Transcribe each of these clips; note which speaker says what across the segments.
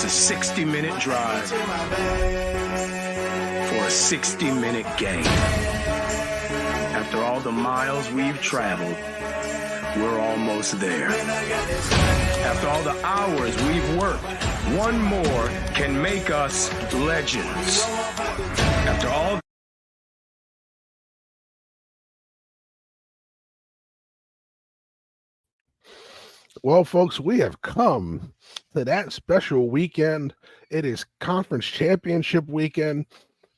Speaker 1: It's a 60-minute drive for a 60-minute game. After all the miles we've traveled, we're almost there. After all the hours we've worked, one more can make us legends. After all.
Speaker 2: Well, folks, we have come to that special weekend. It is conference championship weekend.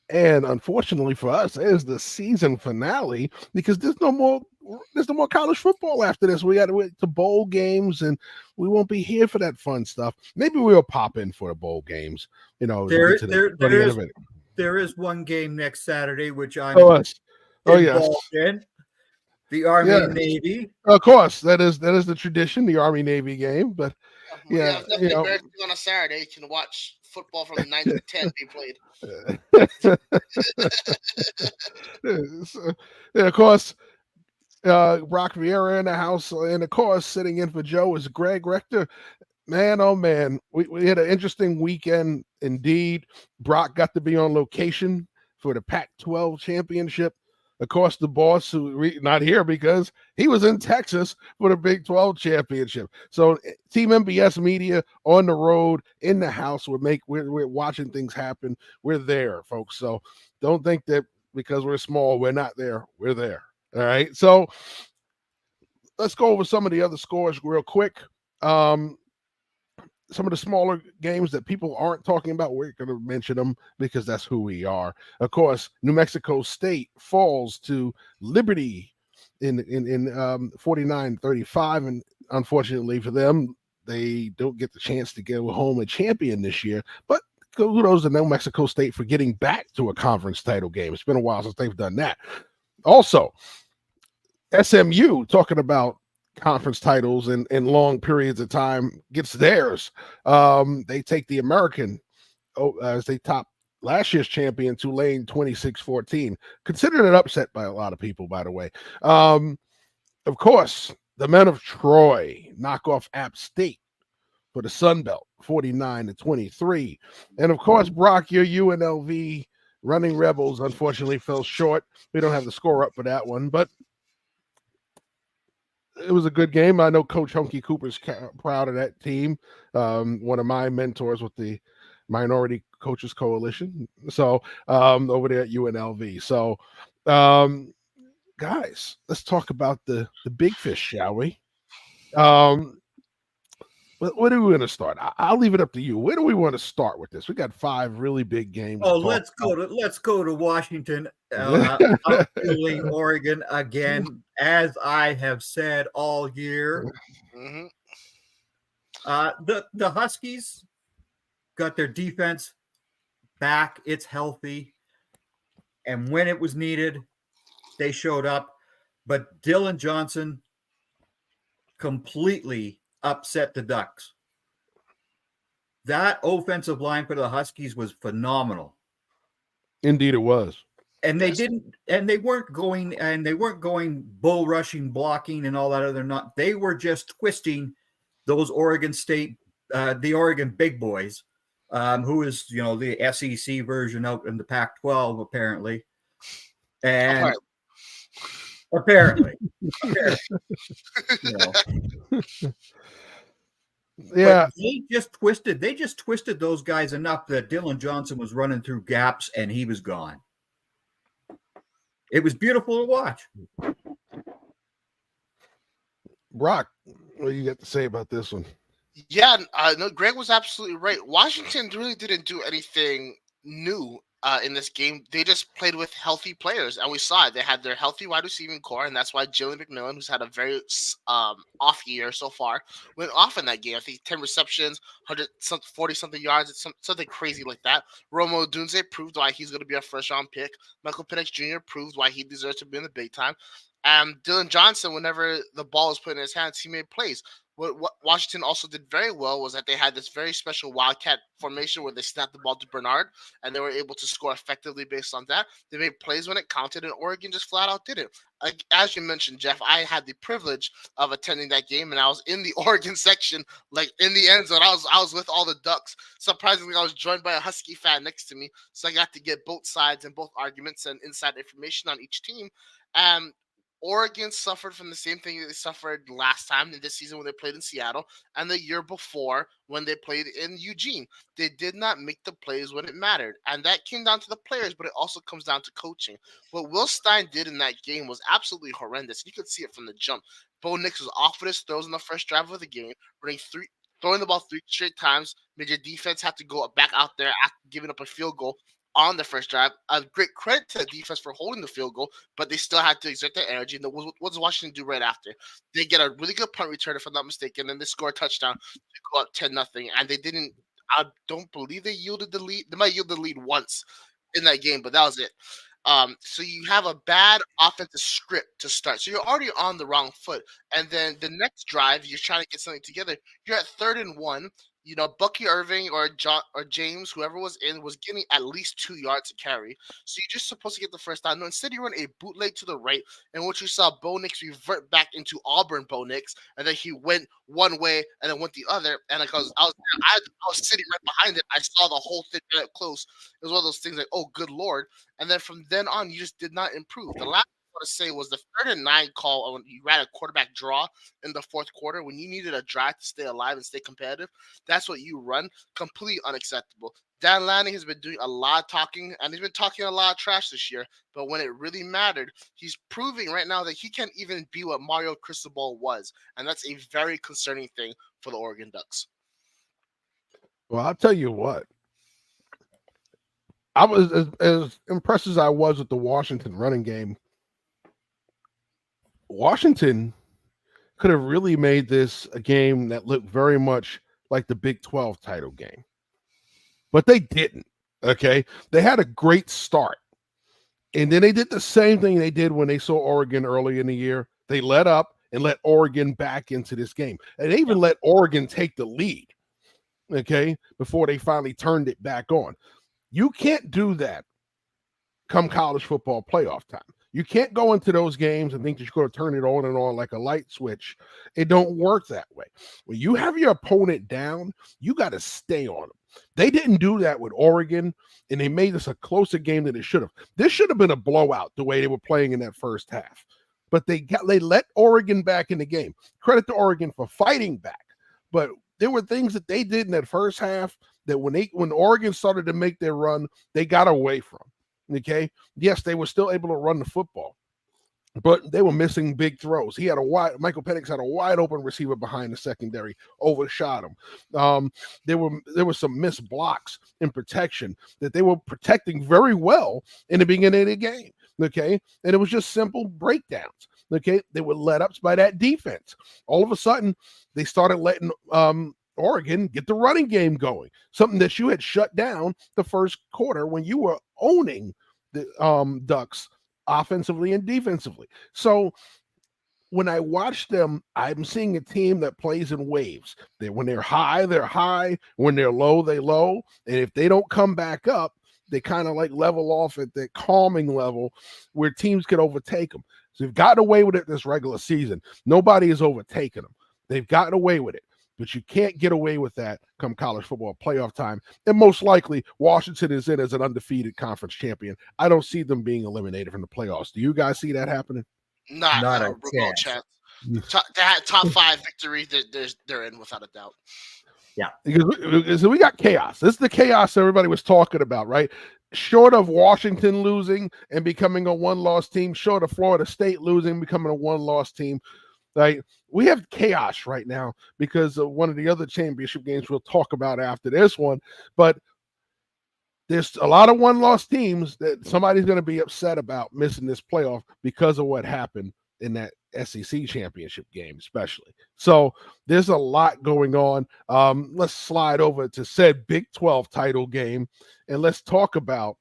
Speaker 2: And unfortunately for us, it is the season finale because there's no more college football after this. We got to wait to bowl games, and we won't be here for that fun stuff. Maybe we'll pop in for the bowl games.
Speaker 3: There is one game next Saturday, which I'm
Speaker 2: involved
Speaker 3: in. The Army and Navy.
Speaker 2: Of course, that is the tradition, the Army Navy game. But
Speaker 4: better to do on a Saturday. You can watch football from 9 to 10 be played.
Speaker 2: Of course, Brock Vieira in the house, and of course, sitting in for Joe is Greg Rector. Man, oh man, we had an interesting weekend indeed. Brock got to be on location for the Pac-12 championship. Of course, the boss who not here because he was in Texas for the Big 12 championship. So Team MBS Media on the road, in the house, we're watching things happen. We're there, folks. So don't think that because we're small, we're not there. We're there. All right. So let's go over some of the other scores real quick. Some of the smaller games that people aren't talking about, we're going to mention them because that's who we are. Of course, New Mexico State falls to Liberty in 49-35, and unfortunately for them, they don't get the chance to go home a champion this year. But kudos to New Mexico State for getting back to a conference title game. It's been a while since they've done that. Also, SMU, talking about conference titles and long periods of time, gets theirs. They take the American as they top last year's champion Tulane 26-14. Considered an upset by a lot of people, by the way. Of course, the men of Troy knock off App State for the Sun Belt 49-23. And of course, Brock, your UNLV Running Rebels unfortunately fell short. We don't have the score up for that one, but it was a good game. I know Coach Hunky Cooper's proud of that team. One of my mentors with the Minority Coaches Coalition. So over there at UNLV. So guys, let's talk about the big fish, shall we? Where are we going to start? I'll leave it up to you. Where do we want to start with this? We got 5 really big games.
Speaker 3: Oh, let's go to Washington, Oregon again, as I have said all year.
Speaker 4: Mm-hmm.
Speaker 3: The Huskies got their defense back. It's healthy, and when it was needed, they showed up. But Dylan Johnson completely upset the Ducks. That offensive line for the Huskies was phenomenal.
Speaker 2: Indeed it was.
Speaker 3: And they weren't going bull rushing, blocking and all that other they were just twisting those Oregon State, the Oregon big boys, who is, the SEC version out in the Pac-12 apparently. And apparently.
Speaker 2: Yeah,
Speaker 3: but they just twisted those guys enough that Dylan Johnson was running through gaps and he was gone. It was beautiful to watch.
Speaker 2: Brock, what do you got to say about this one?
Speaker 4: Yeah, no, Greg was absolutely right. Washington really didn't do anything new in this game. They just played with healthy players, and we saw it. They had their healthy wide receiving core, and that's why Jalen McMillan, who's had a very off year so far, went off in that game. I think 10 receptions, 40-something yards, something crazy like that. Romo Odunze proved why he's going to be a first-round pick. Michael Penix Jr. proved why he deserves to be in the big time. And Dylan Johnson, whenever the ball was put in his hands, he made plays. What Washington also did very well was that they had this very special wildcat formation where they snapped the ball to Bernard, and they were able to score effectively based on that. They made plays when it counted, and Oregon just flat out did it. Like, as you mentioned, Jeff, I had the privilege of attending that game, and I was in the Oregon section, like in the end zone. I was with all the Ducks. Surprisingly, I was joined by a Husky fan next to me, so I got to get both sides and both arguments and inside information on each team. Oregon suffered from the same thing that they suffered last time in this season when they played in Seattle and the year before when they played in Eugene. They did not make the plays when it mattered. And that came down to the players, but it also comes down to coaching. What Will Stein did in that game was absolutely horrendous. You could see it from the jump. Bo Nix was off with his throws in the first drive of the game, throwing the ball 3 straight times, made your defense have to go back out there after giving up a field goal on the first drive. A great credit to the defense for holding the field goal, but they still had to exert their energy. And what does Washington do right after? They get a really good punt return, if I'm not mistaken, and then they score a touchdown to go up 10-0. And they didn't. I don't believe they yielded the lead. They might yield the lead once in that game, but that was it. So you have a bad offensive script to start. So you're already on the wrong foot. And then the next drive, you're trying to get something together. You're at 3rd and 1. You know, Bucky Irving or John or James, whoever was in, was getting at least 2 yards to carry. So you're just supposed to get the first down. No, instead you run a bootleg to the right, and what you saw Bo Nix revert back into Auburn Bo Nix, and then he went one way and then went the other. And because I was sitting right behind it, I saw the whole thing up close. It was one of those things like, oh, good Lord. And then from then on, you just did not improve. The last to say was the 3rd and 9 call when you ran a quarterback draw in the 4th quarter when you needed a drive to stay alive and stay competitive. That's what you run. Completely unacceptable. Dan Lanning has been doing a lot of talking, and he's been talking a lot of trash this year. But when it really mattered, he's proving right now that he can't even be what Mario Cristobal was, and that's a very concerning thing for the Oregon Ducks.
Speaker 2: Well, I'll tell you what. I was as impressed as I was with the Washington running game. Washington could have really made this a game that looked very much like the Big 12 title game. But they didn't, okay? They had a great start. And then they did the same thing they did when they saw Oregon early in the year. They let up and let Oregon back into this game. And they even let Oregon take the lead, okay, before they finally turned it back on. You can't do that come college football playoff time. You can't go into those games and think that you're going to turn it on and on like a light switch. It don't work that way. When you have your opponent down, you got to stay on them. They didn't do that with Oregon, and they made this a closer game than it should have. This should have been a blowout the way they were playing in that first half. But they let Oregon back in the game. Credit to Oregon for fighting back. But there were things that they did in that first half that when Oregon started to make their run, they got away from. Okay. Yes, they were still able to run the football, but they were missing big throws. Michael Penix had a wide open receiver behind the secondary, overshot him. There were some missed blocks in protection that they were protecting very well in the beginning of the game. Okay. And it was just simple breakdowns. Okay. They were let ups by that defense. All of a sudden, they started letting Oregon get the running game going, something that you had shut down the first quarter when you were owning the Ducks offensively and defensively. So when I watch them, I'm seeing a team that plays in waves. When they're high, they're high. When they're low, they low. And if they don't come back up, they kind of like level off at that calming level where teams can overtake them. So they've gotten away with it this regular season. Nobody has overtaken them. They've gotten away with it. But you can't get away with that come college football playoff time. And most likely, Washington is in as an undefeated conference champion. I don't see them being eliminated from the playoffs. Do you guys see that happening?
Speaker 4: Not a remote chance. Top 5 victory, they're in without a doubt.
Speaker 3: Yeah.
Speaker 2: Because we got chaos. This is the chaos everybody was talking about, right? Short of Washington losing and becoming a one-loss team, short of Florida State losing, becoming a one-loss team, right? We have chaos right now because of one of the other championship games we'll talk about after this one. But there's a lot of one-loss teams that somebody's going to be upset about missing this playoff because of what happened in that SEC championship game, especially. So there's a lot going on. Let's slide over to said Big 12 title game, and let's talk about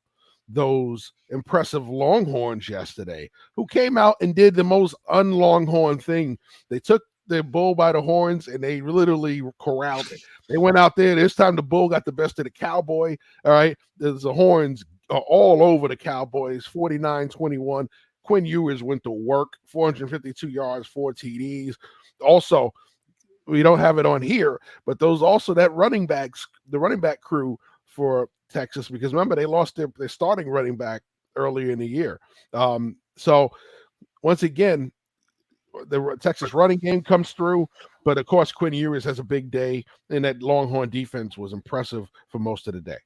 Speaker 2: those impressive Longhorns yesterday, who came out and did the most un-Longhorn thing. They took the bull by the horns, and they literally corralled it. They went out there. This time the bull got the best of the cowboy. All right. There's the horns are all over the Cowboys, 49-21. Quinn Ewers went to work, 452 yards, 4 TDs. Also, we don't have it on here, but those also the running back crew for Texas, because remember, they lost their starting running back earlier in the year. So once again, the Texas running game comes through, but of course Quinn Ewers has a big day, and that Longhorn defense was impressive for most of the day.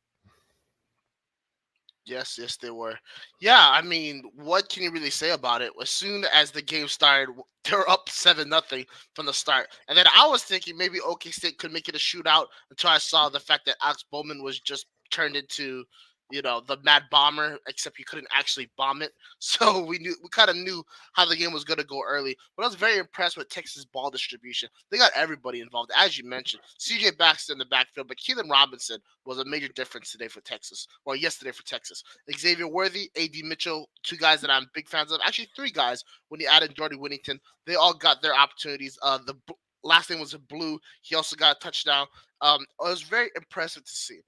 Speaker 4: Yes, they were. Yeah, I mean, what can you really say about it? As soon as the game started, they were up 7-0 from the start. And then I was thinking maybe OK State could make it a shootout until I saw the fact that Alex Bowman was just turned into, the Mad Bomber, except he couldn't actually bomb it. So we kind of knew how the game was going to go early. But I was very impressed with Texas ball distribution. They got everybody involved, as you mentioned. CJ Baxter in the backfield, but Keelan Robinson was a major difference yesterday for Texas. Xavier Worthy, A.D. Mitchell, two guys that I'm big fans of. Actually, three guys when you add in Jordy Whittington. They all got their opportunities. The last name was Blue. He also got a touchdown. It was very impressive to see.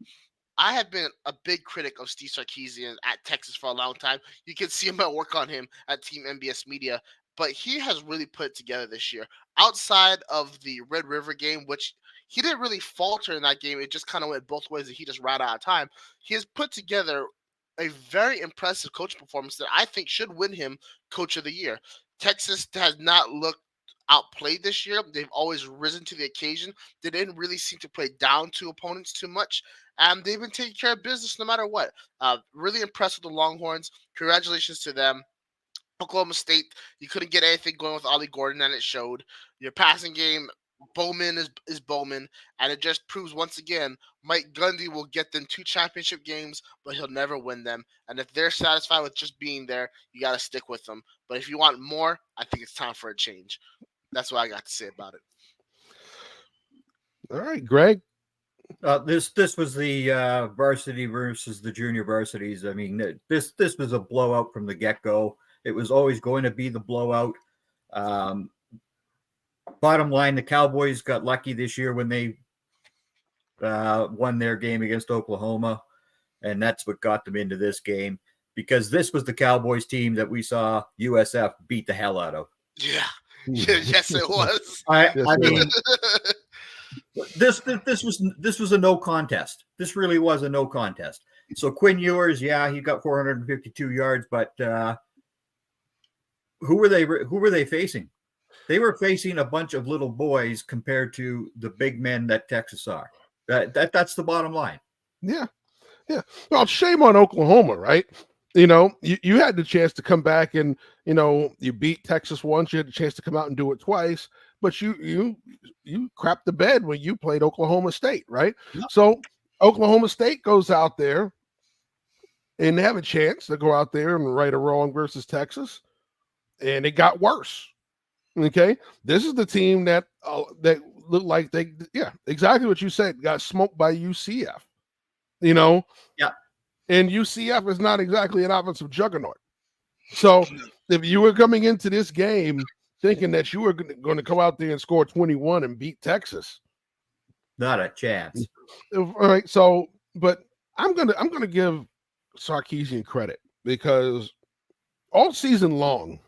Speaker 4: I have been a big critic of Steve Sarkisian at Texas for a long time. You can see him at work on him at Team MBS Media, but he has really put it together this year. Outside of the Red River game, which he didn't really falter in that game, it just kind of went both ways and he just ran out of time. He has put together a very impressive coach performance that I think should win him Coach of the Year. Texas has not looked outplayed this year. They've always risen to the occasion. They didn't really seem to play down to opponents too much. And they've been taking care of business no matter what. Really impressed with the Longhorns. Congratulations to them. Oklahoma State, you couldn't get anything going with Ollie Gordon, and it showed. Your passing game, Bowman is Bowman, and it just proves once again Mike Gundy will get them 2 championship games, but he'll never win them. And if they're satisfied with just being there, you got to stick with them. But if you want more, I think it's time for a change. That's what I got to say about it.
Speaker 2: All right, Greg.
Speaker 3: This was the varsity versus the junior varsities. I mean, this was a blowout from the get-go. It was always going to be the blowout. Bottom line, the Cowboys got lucky this year when they won their game against Oklahoma, and that's what got them into this game, because this was the Cowboys team that we saw USF beat the hell out of.
Speaker 4: Yeah. Yes, it was.
Speaker 3: I mean, this was a no contest. This really was a no contest. So Quinn Ewers, yeah, he got 452 yards, but who were they facing? They were facing a bunch of little boys compared to the big men that Texas are. That's the bottom line.
Speaker 2: Yeah. Well, shame on Oklahoma, right? You had the chance to come back and, you beat Texas once. You had the chance to come out and do it twice, but you crapped the bed when you played Oklahoma State, right? Yeah. So Oklahoma State goes out there and they have a chance to go out there and right or wrong versus Texas, and it got worse. Okay, this is the team that looked like exactly what you said, got smoked by UCF.
Speaker 3: Yeah.
Speaker 2: And UCF is not exactly an offensive juggernaut. So if you were coming into this game thinking that you were going to come out there and score 21 and beat Texas,
Speaker 3: not a chance.
Speaker 2: All right. So, but I'm gonna give Sarkisian credit, because all season long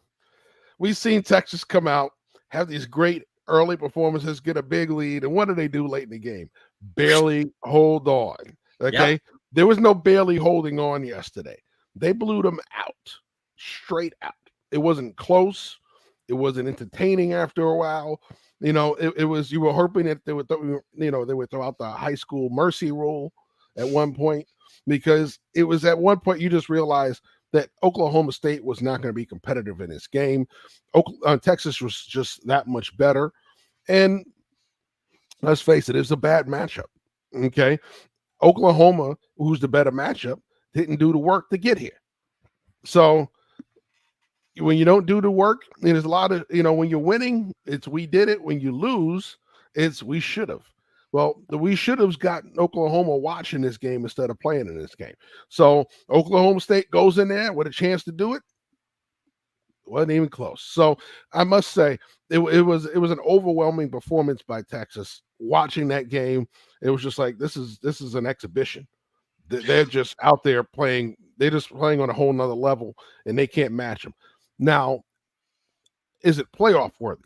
Speaker 2: we've seen Texas come out, have these great early performances, get a big lead, and what do they do late in the game? Barely hold on. Okay. Yep. There was no barely holding on yesterday. They blew them out, straight out. It wasn't close. It wasn't entertaining after a while. It was, you were hoping that they would throw out the high school mercy rule at one point, because it was at one point you just realized that Oklahoma State was not going to be competitive in this game. Texas was just that much better. And let's face it, it's a bad matchup. Okay. Oklahoma, who's the better matchup, didn't do the work to get here. So when you don't do the work, there's a lot of, when you're winning, it's we did it. When you lose, it's we should have. Well, the we should have's got Oklahoma watching this game instead of playing in this game. So Oklahoma State goes in there with a chance to do it. Wasn't even close. So I must say it was an overwhelming performance by Texas. Watching that game, it was just like this is an exhibition. They're just out there playing. They're just playing on a whole nother level, and they can't match them. Now, is it playoff worthy?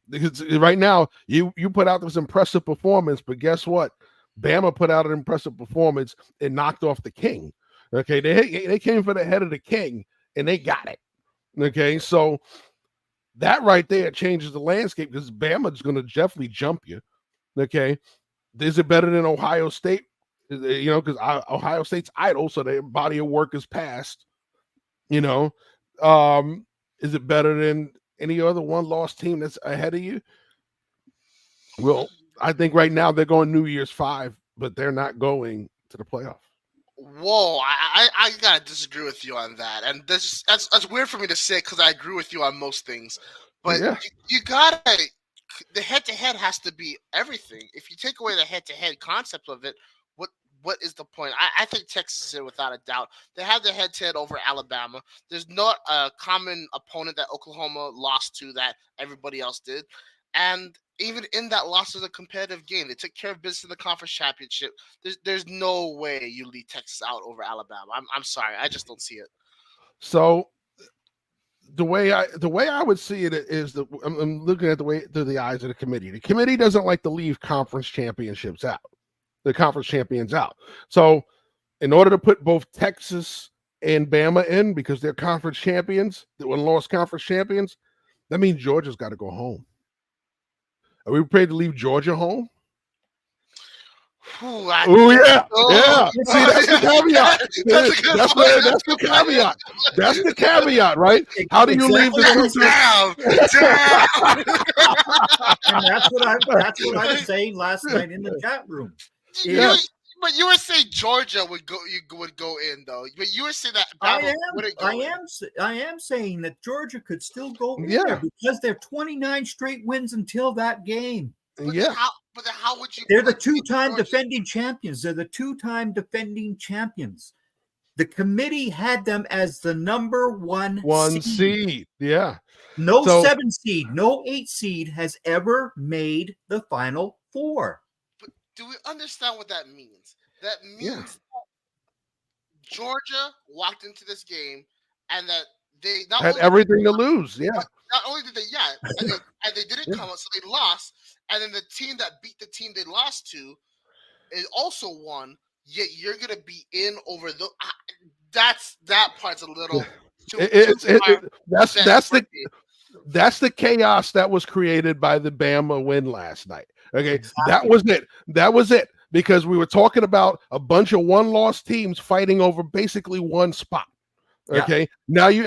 Speaker 2: Because right now you put out this impressive performance, but guess what? Bama put out an impressive performance and knocked off the king. Okay, they came for the head of the king and they got it. Okay, so that right there changes the landscape because Bama's going to definitely jump you. Okay, is it better than Ohio State? You know, because Ohio State's idle, so their body of work is passed. You know, is it better than any other one-loss team that's ahead of you? Well, I think right now they're going New Year's 5, but they're not going to the playoff.
Speaker 4: Whoa, I gotta disagree with you on that, and that's weird for me to say because I agree with you on most things, but
Speaker 2: Yeah.
Speaker 4: you gotta the head-to-head has to be everything. If you take away the head-to-head concept of it, what is the point? I think Texas is in without a doubt. They have the head-to-head over Alabama. There's not a common opponent that Oklahoma lost to that everybody else did. And even in that loss was a competitive game. They took care of business in the conference championship. There's no way you lead Texas out over Alabama. I'm sorry. I just don't see it.
Speaker 2: So the way I would see it is that I'm looking at the way through the eyes of the committee. The committee doesn't like to leave conference championships out. The conference champions out. So in order to put both Texas and Bama in because they're conference champions, that one-loss conference champions, that means Georgia's got to go home. Are we prepared to leave Georgia home?
Speaker 4: Oh
Speaker 2: yeah. See, that's the caveat. That's the caveat. That's the caveat, right? How do you leave the
Speaker 3: And that's what I was saying last night in the chat room.
Speaker 4: But you were saying Georgia would go in though. But you were saying that Bama wouldn't go in.
Speaker 3: I am saying that Georgia could still go in there because they're 29 straight wins until that game.
Speaker 4: But then how would you?
Speaker 3: They're the two-time defending champions. They're the two-time defending champions. The committee had them as the number one
Speaker 2: seed. Yeah.
Speaker 3: No 7 seed, no 8 seed has ever made the Final Four.
Speaker 4: But do we understand what that means? That means that Georgia walked into this game and that they
Speaker 2: had everything to lose. Yeah.
Speaker 4: Not only did they, and they didn't come up, so they lost. And then the team that beat the team they lost to is also won. Yet you're gonna be in over the. That part's a little.
Speaker 2: That's the chaos that was created by the Bama win last night. Okay, exactly. That was it. Because we were talking about a bunch of one-loss teams fighting over basically one spot. Okay, now you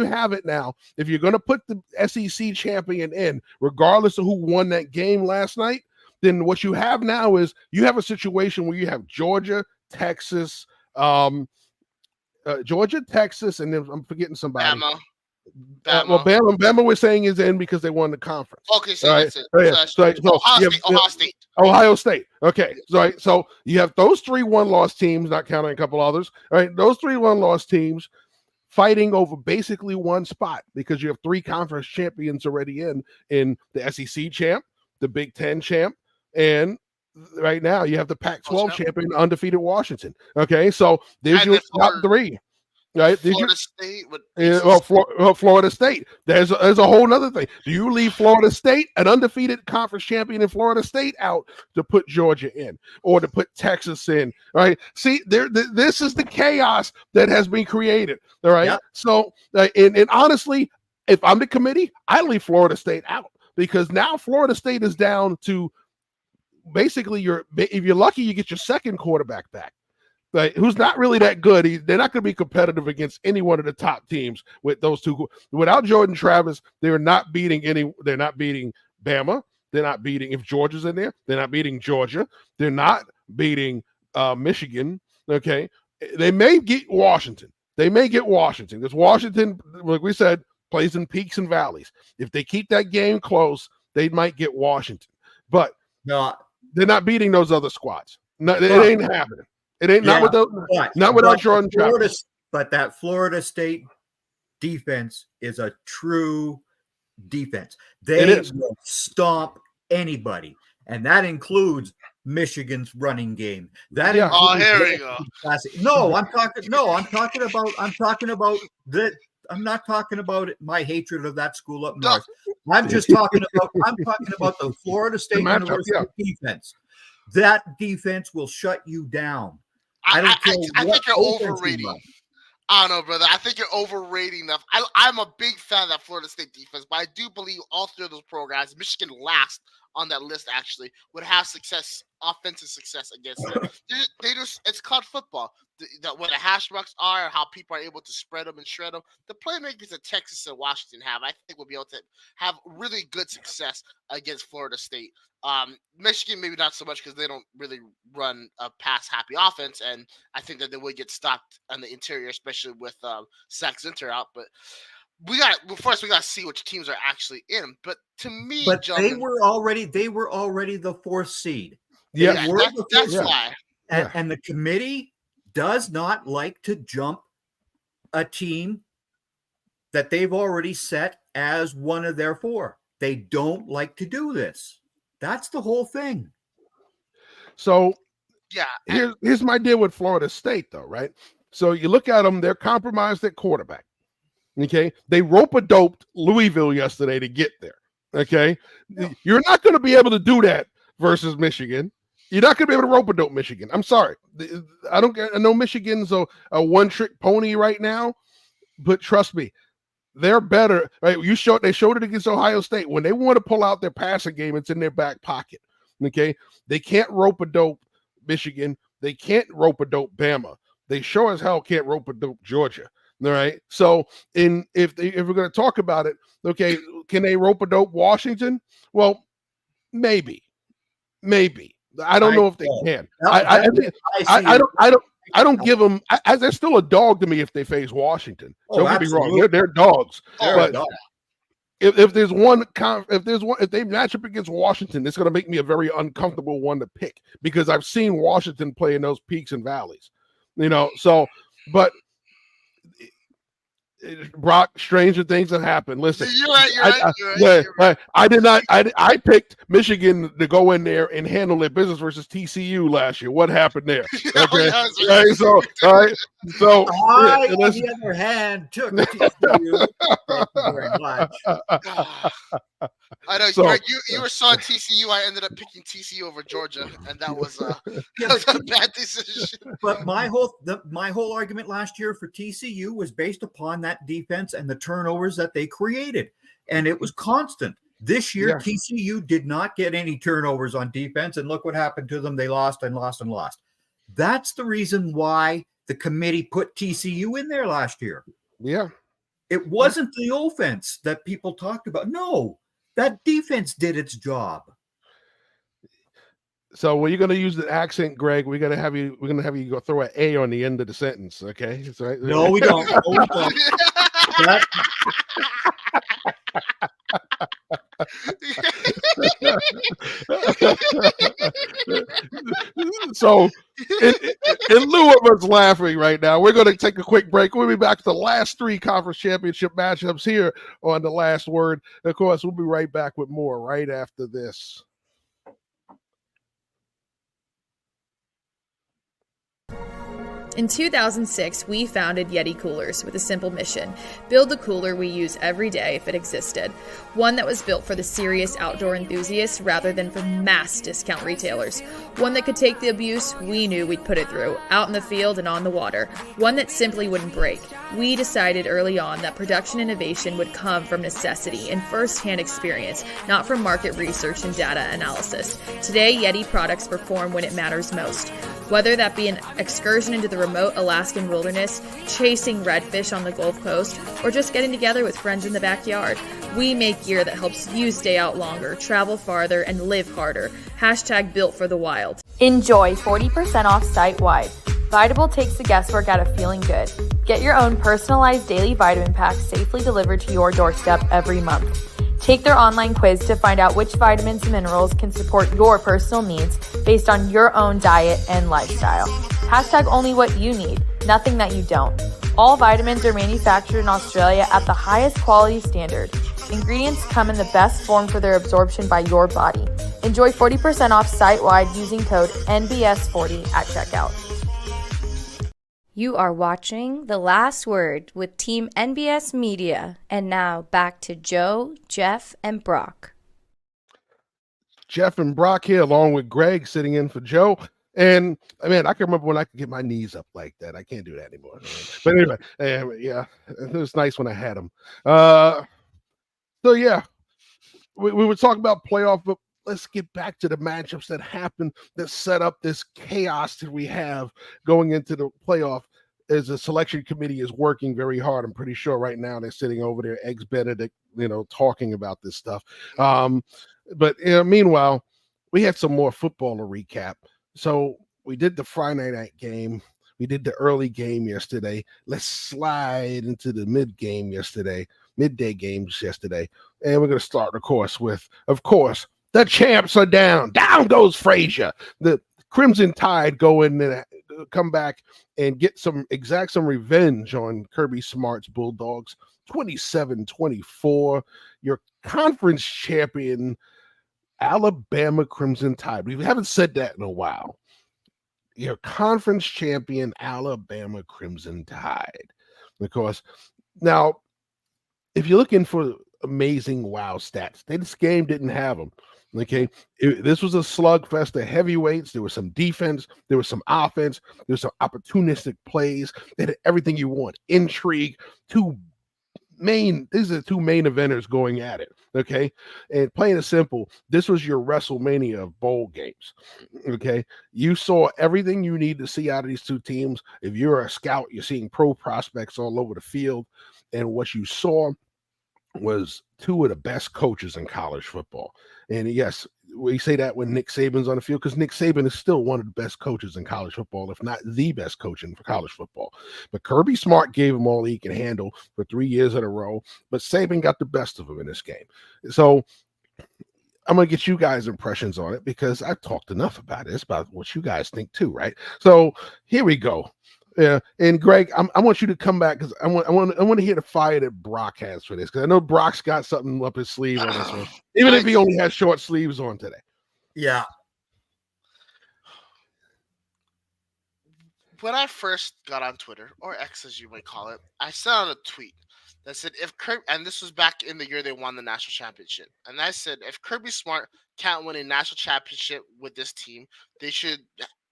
Speaker 2: have it now. If you're going to put the SEC champion in, regardless of who won that game last night, then what you have now is you have a situation where you have Georgia, Texas, and then I'm forgetting somebody.
Speaker 4: Bama.
Speaker 2: Bama we're saying is in because they won the conference.
Speaker 4: Okay, so that's it.
Speaker 2: Ohio State. Okay, so you have those 3 one-loss teams, not counting a couple others. All right, those 3 one-loss teams fighting over basically one spot because you have 3 conference champions already in the SEC champ, the Big Ten champ, and right now you have the Pac-12 champion, undefeated Washington. Okay, so there's your top 3. Right?
Speaker 4: Florida State.
Speaker 2: Florida State. There's a whole other thing. Do you leave Florida State, an undefeated conference champion in Florida State, out to put Georgia in or to put Texas in? Right? See, this is the chaos that has been created. All right. Yep. So, and honestly, if I'm the committee, I leave Florida State out because now Florida State is down to basically if you're lucky, you get your second quarterback back. Like, who's not really that good. They're not going to be competitive against any one of the top teams with those 2. Without Jordan Travis, they're not beating Bama. They're not beating, if Georgia's in there, they're not beating Georgia. They're not beating Michigan. Okay. They may get Washington. Because Washington, like we said, plays in peaks and valleys. If they keep that game close, they might get Washington. But no, they're not beating those other squads. No, it ain't happening. It ain't not without Jordan Travis.
Speaker 3: But that Florida State defense is a true defense. They will stomp anybody, and that includes Michigan's running game. That
Speaker 4: Oh, here we go.
Speaker 3: No, I'm talking about that. I'm not talking about my hatred of that school up north. I'm talking about the Florida State University defense. That defense will shut you down. I
Speaker 4: think you're overrating. I don't know, brother. I think you're overrating them. I'm a big fan of that Florida State defense, but I do believe all three of those programs, Michigan last on that list actually, would have offensive success against them. It's called football. What the hash marks are, how people are able to spread them and shred them. The playmakers that Texas and Washington have, I think we'll be able to have really good success against Florida State. Michigan, maybe not so much because they don't really run a pass-happy offense, and I think that they would get stopped on the interior, especially with Zach Zinter out. But we got to see which teams are actually in. But to me,
Speaker 3: they were already the fourth seed.
Speaker 4: That's why.
Speaker 3: And the committee does not like to jump a team that they've already set as one of their four. They don't like to do this. That's the whole thing.
Speaker 2: So here's my deal with Florida State, though, right? So you look at them, they're compromised at quarterback. Okay. They rope-a-doped Louisville yesterday to get there. Okay. Yeah. You're not going to be able to do that versus Michigan. You're not going to be able to rope-a-dope Michigan. I'm sorry. I know Michigan's a one-trick pony right now, but trust me, they're better. Right? They showed it against Ohio State. When they want to pull out their passing game, it's in their back pocket. Okay. They can't rope-a-dope Michigan. They can't rope-a-dope Bama. They sure as hell can't rope-a-dope Georgia. All right. So if we're going to talk about it, okay, can they rope-a-dope Washington? Well, maybe. I don't know if they can. I don't give them. They're still a dog to me if they face Washington. Don't get me wrong. They're dogs. But if there's one, if they match up against Washington, it's going to make me a very uncomfortable one to pick because I've seen Washington play in those peaks and valleys. So, but. Brock, stranger things have happened. Listen, you're right. I did not. I picked Michigan to go in there and handle their business versus TCU last year. What happened there? Okay, So,
Speaker 3: I, on the other hand, took TCU. Thank you very much.
Speaker 4: I know, Greg, you were on TCU. I ended up picking TCU over Georgia, and that was a bad decision.
Speaker 3: But my whole argument last year for TCU was based upon that defense and the turnovers that they created, and it was constant. This year, TCU did not get any turnovers on defense, and look what happened to them. They lost and lost and lost. That's the reason why the committee put TCU in there last year.
Speaker 2: Yeah.
Speaker 3: It wasn't the offense that people talked about. No, that defense did its job.
Speaker 2: So when you're going to use the accent, Greg, we're going to have you go throw an A on the end of the sentence. Okay. Right.
Speaker 3: No, we don't.
Speaker 2: So in lieu of us laughing right now, we're going to take a quick break. We'll be back to the last three conference championship matchups here on The Last Word. Of course, we'll be right back with more right after this.
Speaker 5: In 2006, we founded Yeti Coolers with a simple mission: build the cooler we use every day if it existed. One that was built for the serious outdoor enthusiasts rather than for mass discount retailers. One that could take the abuse we knew we'd put it through, out in the field and on the water. One that simply wouldn't break. We decided early on that production innovation would come from necessity and first-hand experience, not from market research and data analysis. Today, Yeti products perform when it matters most. Whether that be an excursion into the remote Alaskan wilderness, chasing redfish on the Gulf Coast, or just getting together with friends in the backyard, we make gear that helps you stay out longer, travel farther, and live harder. #built for the wild.
Speaker 6: Enjoy 40% off site-wide. Vitable takes the guesswork out of feeling good. Get your own personalized daily vitamin pack safely delivered to your doorstep every month. Take their online quiz to find out which vitamins and minerals can support your personal needs based on your own diet and lifestyle. #only what you need, nothing that you don't. All vitamins are manufactured in Australia at the highest quality standard. Ingredients come in the best form for their absorption by your body. Enjoy 40% off site-wide using code NBS40 at checkout.
Speaker 7: You are watching The Last Word with Team NBS Media. And now back to Joe, Jeff, and Brock.
Speaker 2: Jeff and Brock here, along with Greg, sitting in for Joe. And I mean, I can remember when I could get my knees up like that. I can't do that anymore. But anyway, yeah, it was nice when I had them. So yeah, we were talking about playoff, but let's get back to the matchups that happened that set up this chaos that we have going into the playoff. As the selection committee is working very hard, I'm pretty sure right now they're sitting over there, Eggs Benedict, talking about this stuff. But meanwhile, we had some more football to recap. So we did the Friday night game. We did the early game yesterday. Let's slide into the midday games yesterday. And we're going to start, of course, the champs are down. Down goes Frazier. The Crimson Tide go in and come back and exact some revenge on Kirby Smart's Bulldogs. 27-24. Your conference champion, Alabama Crimson Tide. We haven't said that in a while. Your conference champion, Alabama Crimson Tide. Because now, if you're looking for amazing wow stats, this game didn't have them. Okay, this was a slugfest of heavyweights. There was some defense, there was some offense, there was some opportunistic plays. They had everything you want. Intrigue. These are the two main eventers going at it. Okay, and plain and simple, this was your WrestleMania of bowl games. Okay, you saw everything you need to see out of these two teams. If you're a scout, you're seeing pro prospects all over the field, and what you saw was two of the best coaches in college football. And yes, we say that when Nick Saban's on the field, because Nick Saban is still one of the best coaches in college football, if not the best coach in college football. But Kirby Smart gave him all he can handle for 3 years in a row, but Saban got the best of him in this game. So I'm going to get you guys' impressions on it, because I've talked enough about it. It's about what you guys think too, right? So here we go. Yeah, and Greg, I want you to come back, because I want to hear the fire that Brock has for this, because I know Brock's got something up his sleeve on this one, even if he only has short sleeves on today.
Speaker 3: Yeah.
Speaker 4: When I first got on Twitter, or X as you might call it, I sent out a tweet that said, and this was back in the year they won the national championship, and I said, if Kirby Smart can't win a national championship with this team, they should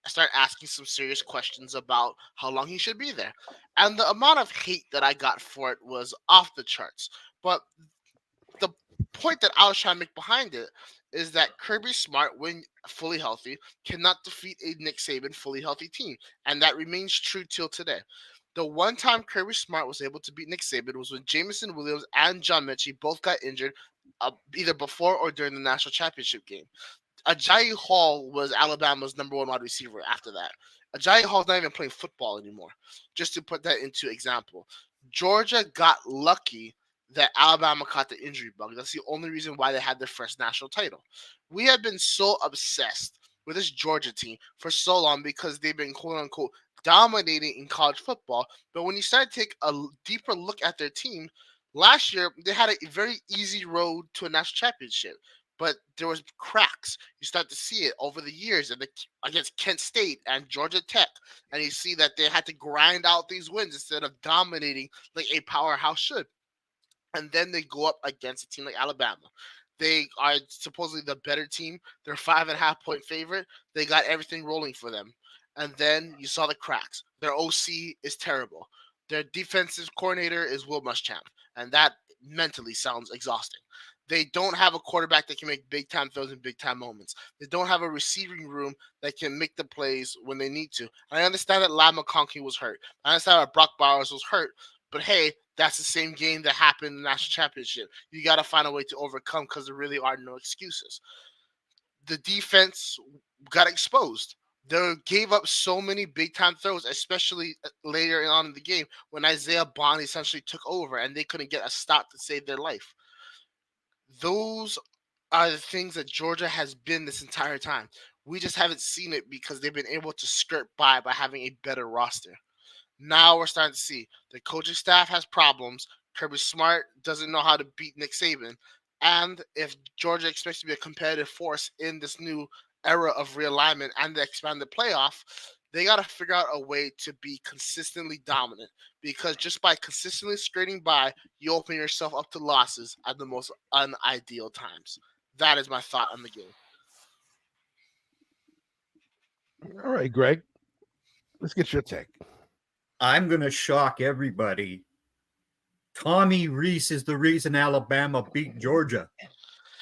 Speaker 4: start asking some serious questions about how long he should be there. And the amount of hate that I got for it was off the charts. But the point that I was trying to make behind it is that Kirby Smart, when fully healthy, cannot defeat a Nick Saban fully healthy team. And that remains true till today. The one time Kirby Smart was able to beat Nick Saban was when Jameson Williams and John Mechie both got injured either before or during the national championship game. Ajayi Hall was Alabama's number one wide receiver after that. Ajayi Hall's not even playing football anymore, just to put that into example. Georgia got lucky that Alabama caught the injury bug. That's the only reason why they had their first national title. We have been so obsessed with this Georgia team for so long because they've been quote-unquote dominating in college football. But when you start to take a deeper look at their team, last year they had a very easy road to a national championship. But there was cracks. You start to see it over the years against Kent State and Georgia Tech. And you see that they had to grind out these wins instead of dominating like a powerhouse should. And then they go up against a team like Alabama. They are supposedly the better team. They're 5.5-point favorite. They got everything rolling for them. And then you saw the cracks. Their OC is terrible. Their defensive coordinator is Will Muschamp. And that mentally sounds exhausting. They don't have a quarterback that can make big-time throws in big-time moments. They don't have a receiving room that can make the plays when they need to. And I understand that Ladd McConkey was hurt. I understand that Brock Bowers was hurt. But, hey, that's the same game that happened in the national championship. You got to find a way to overcome because there really are no excuses. The defense got exposed. They gave up so many big-time throws, especially later on in the game when Isaiah Bond essentially took over and they couldn't get a stop to save their life. Those are the things that Georgia has been this entire time. We just haven't seen it because they've been able to skirt by having a better roster. Now we're starting to see the coaching staff has problems. Kirby Smart doesn't know how to beat Nick Saban. And if Georgia expects to be a competitive force in this new era of realignment and the expanded playoff, they got to figure out a way to be consistently dominant, because just by consistently skirting by, you open yourself up to losses at the most unideal times. That is my thought on the game.
Speaker 2: All right, Greg, let's get your take.
Speaker 3: I'm going to shock everybody. Tommy Rees is the reason Alabama beat Georgia.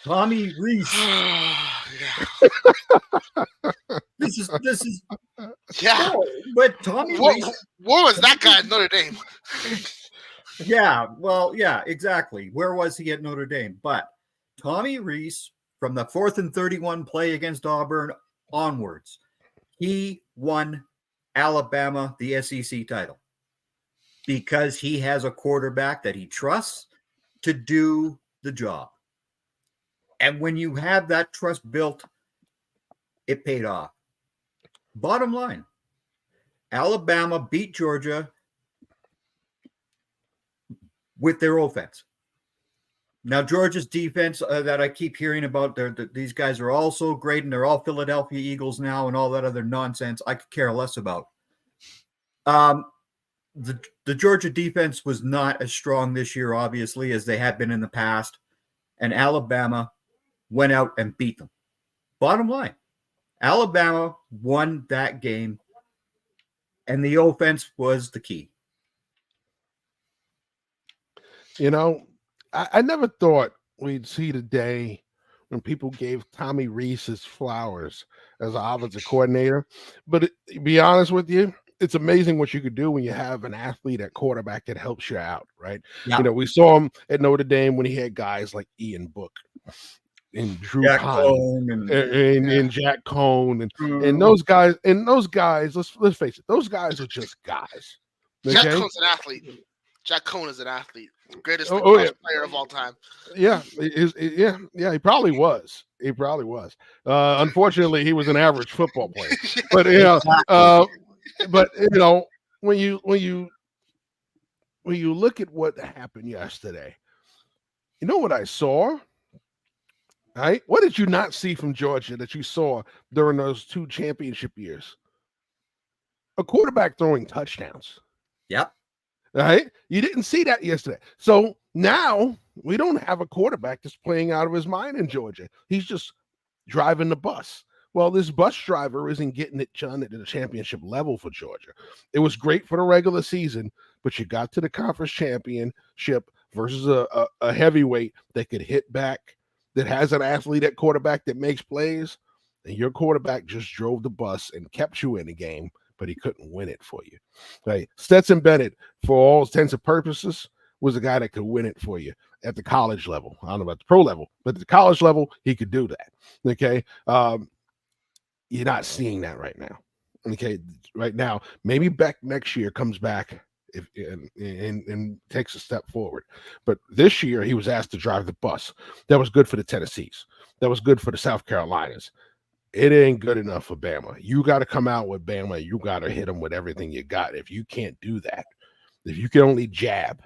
Speaker 3: Tommy Rees. This is
Speaker 4: Yeah.
Speaker 3: But Tommy Rees.
Speaker 4: Where was that guy at Notre Dame?
Speaker 3: Yeah, well, yeah, exactly. Where was he at Notre Dame? But Tommy Rees, from the 4th and 31 play against Auburn onwards, he won Alabama the SEC title because he has a quarterback that he trusts to do the job. And when you have that trust built, it paid off. Bottom line, Alabama beat Georgia with their offense. Now, Georgia's defense that I keep hearing about, these guys are all so great and they're all Philadelphia Eagles now and all that other nonsense, I could care less about. The Georgia defense was not as strong this year, obviously, as they had been in the past. And Alabama went out and beat them. Bottom line, Alabama won that game, and the offense was the key.
Speaker 2: You know, I never thought we'd see the day when people gave Tommy Rees his flowers as an offensive coordinator. But to be honest with you, it's amazing what you could do when you have an athlete at quarterback that helps you out, right?
Speaker 3: Yeah.
Speaker 2: You know, we saw him at Notre Dame when he had guys like Ian Book and Drew Conn and Jack Cohn and those guys. And those guys, let's face it, those guys are just guys. Okay?
Speaker 4: Jack Cohn's an athlete. Jack Cohn is an athlete. Greatest player of all time.
Speaker 2: Yeah, he probably was. He probably was. Unfortunately, he was an average football player. But but you know, when you look at what happened yesterday, you know what I saw? Right? What did you not see from Georgia that you saw during those 2 championship years? A quarterback throwing touchdowns.
Speaker 3: Yep.
Speaker 2: Right? You didn't see that yesterday. So now we don't have a quarterback that's playing out of his mind in Georgia. He's just driving the bus. Well, this bus driver isn't getting it done at the championship level for Georgia. It was great for the regular season, but you got to the conference championship versus a heavyweight that could hit back, that has an athlete at quarterback that makes plays, and your quarterback just drove the bus and kept you in the game, but he couldn't win it for you. Right? Stetson Bennett, for all intents and purposes, was a guy that could win it for you at the college level. I don't know about the pro level, but at the college level, he could do that. Okay. You're not seeing that right now. Okay. Right now, maybe Beck next year comes back and takes a step forward. But this year, he was asked to drive the bus. That was good for the Tennessees. That was good for the South Carolinas. It ain't good enough for Bama. You got to come out with Bama. You got to hit them with everything you got. If you can't do that, if you can only jab,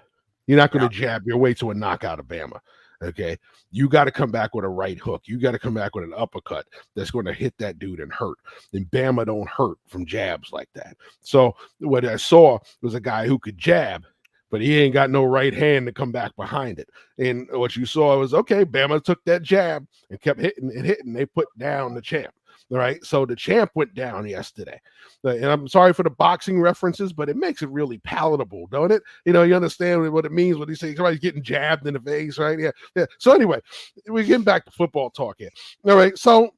Speaker 2: you're not going to jab your way to a knockout of Bama. Okay. You got to come back with a right hook. You got to come back with an uppercut that's going to hit that dude and hurt. And Bama don't hurt from jabs like that. So what I saw was a guy who could jab, but he ain't got no right hand to come back behind it. And what you saw was, okay, Bama took that jab and kept hitting and hitting. They put down the champ. All right. So the champ went down yesterday. And I'm sorry for the boxing references, but it makes it really palatable, don't it? You know, you understand what it means when you say somebody's getting jabbed in the face, right? Yeah. So anyway, we're getting back to football talk here. All right. So,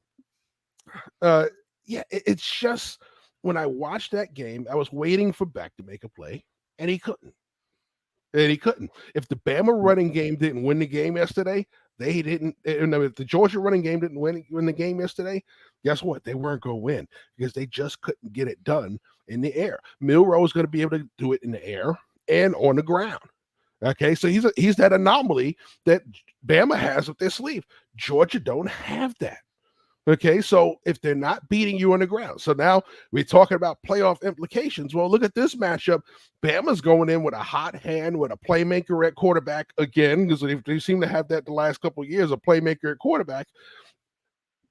Speaker 2: it's just when I watched that game, I was waiting for Beck to make a play, and he couldn't. If the Bama running game didn't win the game yesterday, they didn't. If the Georgia running game didn't win the game yesterday, guess what? They weren't going to win because they just couldn't get it done in the air. Milroe is going to be able to do it in the air and on the ground. Okay, so he's that anomaly that Bama has up their sleeve. Georgia don't have that. Okay, so if they're not beating you on the ground, so now we're talking about playoff implications. Well, look at this matchup. Bama's going in with a hot hand, with a playmaker at quarterback again, because they seem to have that the last couple of years, a playmaker at quarterback.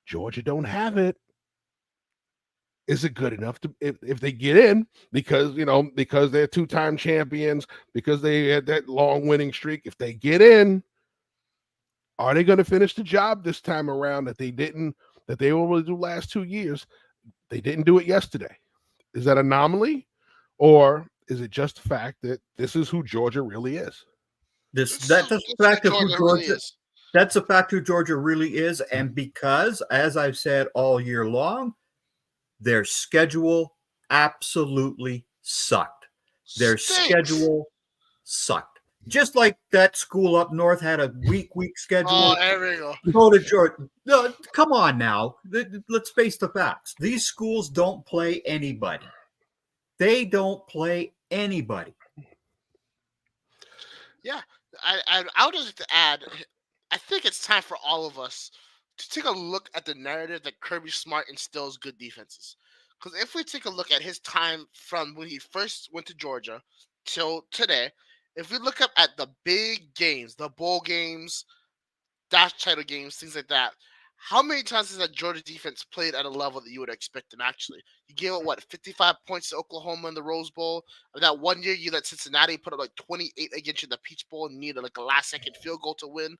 Speaker 2: Georgia don't have it. Is it good enough to if they get in because they're two-time champions, because they had that long winning streak? If they get in, are they going to finish the job this time around that they were able to do last 2 years? They didn't do it yesterday. Is that an anomaly, or is it just the fact that this is who Georgia really is?
Speaker 3: That's a fact of who Georgia is. That's a fact who Georgia really is, and because, as I've said all year long, their schedule absolutely sucked. Their schedule sucked. Just like that school up north had a weak schedule.
Speaker 4: Oh, there we go.
Speaker 3: Go to Georgia. No, come on now. Let's face the facts. These schools don't play anybody. They don't play anybody.
Speaker 4: Yeah, I would just like to add, I think it's time for all of us to take a look at the narrative that Kirby Smart instills good defenses. Because if we take a look at his time from when he first went to Georgia till today, if we look up at the big games, the bowl games, dash title games, things like that, how many times has that Georgia defense played at a level that you would expect them actually? You gave it, 55 points to Oklahoma in the Rose Bowl? That one year you let Cincinnati put up 28 against you in the Peach Bowl and needed a last-second field goal to win.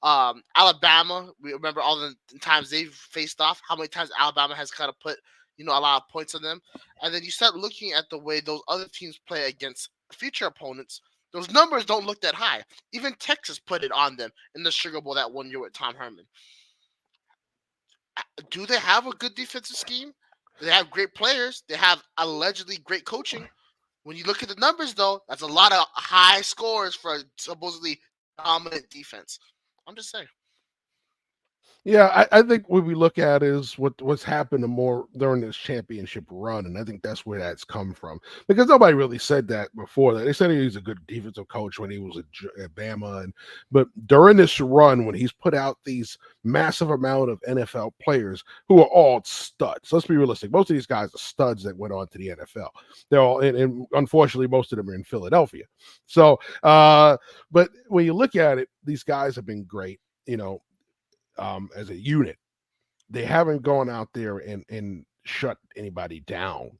Speaker 4: Alabama, we remember all the times they've faced off, how many times Alabama has kind of put a lot of points on them. And then you start looking at the way those other teams play against future opponents. Those numbers don't look that high. Even Texas put it on them in the Sugar Bowl that 1 year with Tom Herman. Do they have a good defensive scheme? They have great players. They have allegedly great coaching. When you look at the numbers, though, that's a lot of high scores for a supposedly dominant defense. I'm just saying.
Speaker 2: Yeah, I think what we look at is what's happened more during this championship run, and I think that's where that's come from. Because nobody really said that before that. They said he was a good defensive coach when he was at Bama, but during this run, when he's put out these massive amount of NFL players who are all studs. Let's be realistic. Most of these guys are studs that went on to the NFL. They're all, and unfortunately, most of them are in Philadelphia. So, but when you look at it, these guys have been great. As a unit, they haven't gone out there and shut anybody down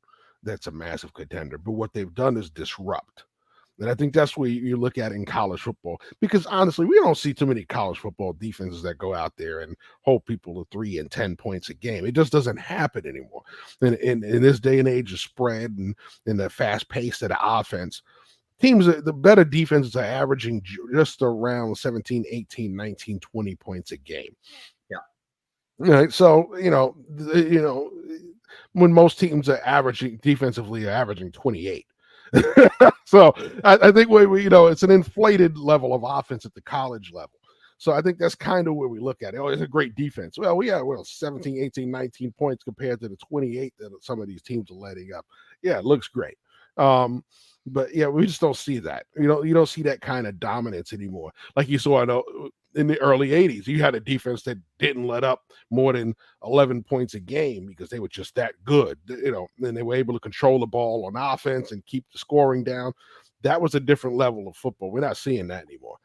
Speaker 2: that's a massive contender. But what they've done is disrupt. And I think that's where you look at in college football, because honestly, we don't see too many college football defenses that go out there and hold people to 3 and 10 points a game. It just doesn't happen anymore. And in this day and age of spread and in the fast pace of the offense, the better defenses are averaging just around 17, 18, 19, 20 points a game.
Speaker 3: Yeah.
Speaker 2: All right. So, when most teams are averaging 28. So I think it's an inflated level of offense at the college level. So I think that's kind of where we look at it. Oh, it's a great defense. Well, we have 17, 18, 19 points compared to the 28 that some of these teams are letting up. Yeah, it looks great. But yeah, we just don't see that. You don't see that kind of dominance anymore. Like you saw in the early 80s, you had a defense that didn't let up more than 11 points a game because they were just that good. And they were able to control the ball on offense and keep the scoring down. That was a different level of football. We're not seeing that anymore.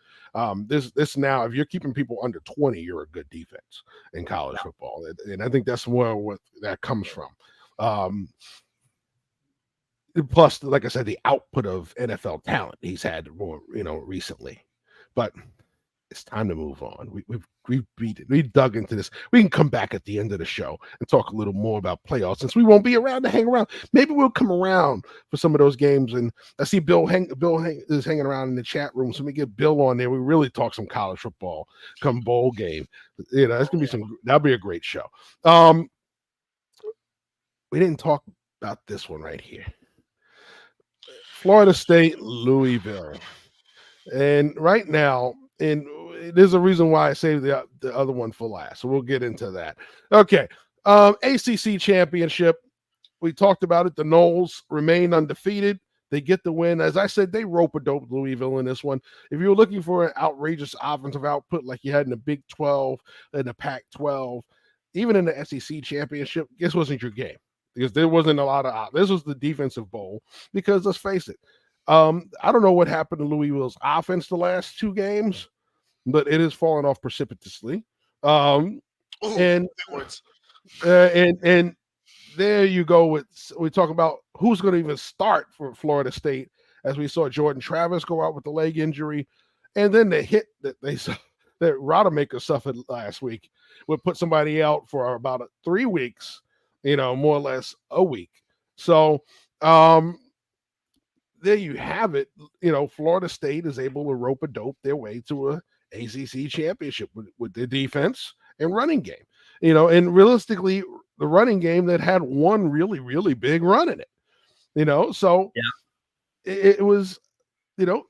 Speaker 2: This now, if you're keeping people under 20, you're a good defense in college football. And I think that's where what that comes from. Plus, like I said, the output of NFL talent he's had more, recently. But it's time to move on. We dug into this. We can come back at the end of the show and talk a little more about playoffs, since we won't be around to hang around. Maybe we'll come around for some of those games. And I see Bill is hanging around in the chat room, so we get Bill on there. We really talk some college football come bowl game. It's gonna be that'll be a great show. We didn't talk about this one right here. Florida State, Louisville. And right now, and there's a reason why I saved the other one for last. So we'll get into that. Okay. ACC championship. We talked about it. The Noles remain undefeated. They get the win. As I said, they rope-a-dope Louisville in this one. If you were looking for an outrageous offensive output like you had in the Big 12 and the Pac-12, even in the SEC championship, this wasn't your game because there wasn't a lot of. This was the defensive bowl because let's face it. I don't know what happened to Louisville's offense the last 2 games, but it has fallen off precipitously.
Speaker 4: Ooh,
Speaker 2: And
Speaker 4: big words.
Speaker 2: and there you go with we talk about who's going to even start for Florida State as we saw Jordan Travis go out with the leg injury, and then the hit that they saw that Rodemaker suffered last week would put somebody out for about 3 weeks, more or less a week. So there you have it. Florida State is able to rope a dope their way to a ACC championship with their defense and running game. And realistically, the running game that had one really, really big run in it. So it was, in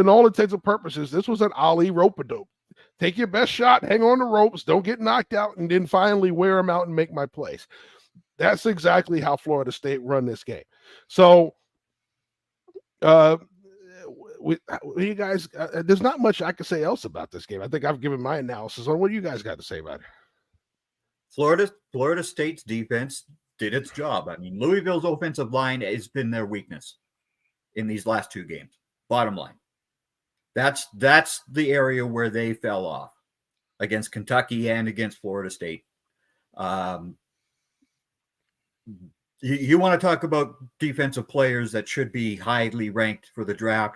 Speaker 2: all intents and purposes, this was an Ali rope-a-dope. Take your best shot, hang on the ropes, don't get knocked out, and then finally wear them out and make my plays. That's exactly how Florida State run this game. So, you guys, there's not much I can say else about this game. I think I've given my analysis on what you guys got to say about it.
Speaker 3: Florida State's defense did its job. I mean, Louisville's offensive line has been their weakness in these last 2 games. Bottom line. That's the area where they fell off against Kentucky and against Florida State. You want to talk about defensive players that should be highly ranked for the draft.